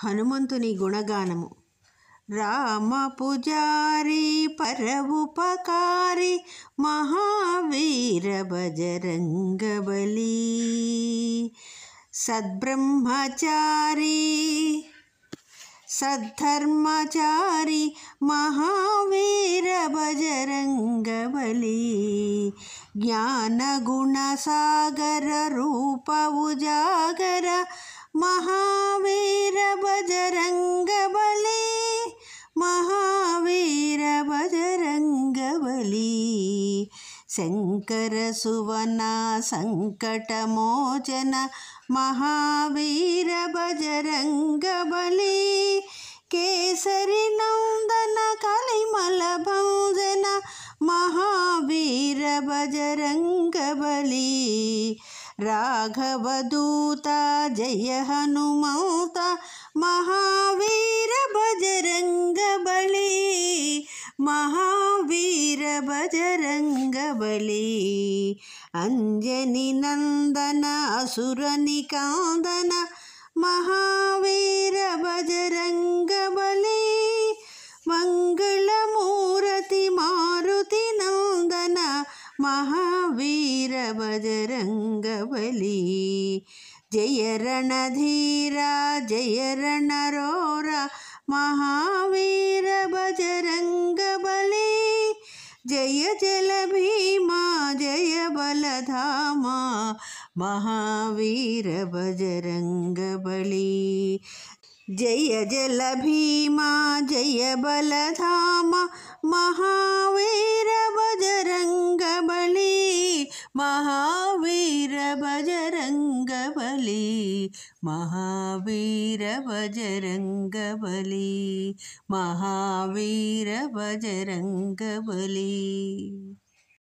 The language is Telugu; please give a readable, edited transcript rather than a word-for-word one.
హనుమంతుని గుణగానము. రామ పుజారి పరవుపకారి మహావీర బజరంగబలి. సద్బ్రహ్మచారి సద్ధర్మచారి మహావీర బజరంగబలి. జ్ఞానగుణసాగర రూప ఉజాగర మహావీర బజరంగబలి. మహావీర బజరంగబలి. శంకర సువన సంకటమోచన మహావీర బజరంగబలి. కేసరి నందన కలిమల భంజన మహావీర బజరంగబలి. రాఘవదూత జయ హనుమంత మహావీర బజరంగబలి. మహావీర బజరంగబలి. అంజని నందన అసుర నికాందన మహావీర బజరంగబలి. మంగళమూరతి మారుతి నందన మహావీర బజరంగబలి. జయ రణధీర జయ రణరోర మహావీర బజరంగబలి. జయ జల భీమా జయ బలధామ మహావీర బజరంగబలి. జయ జల భీమా జయ బలధామ మహావీర బజరంగబలి. మహావీర బజరంగబలి. మహావీర బజరంగబలి. మహావీర బజరంగబలి.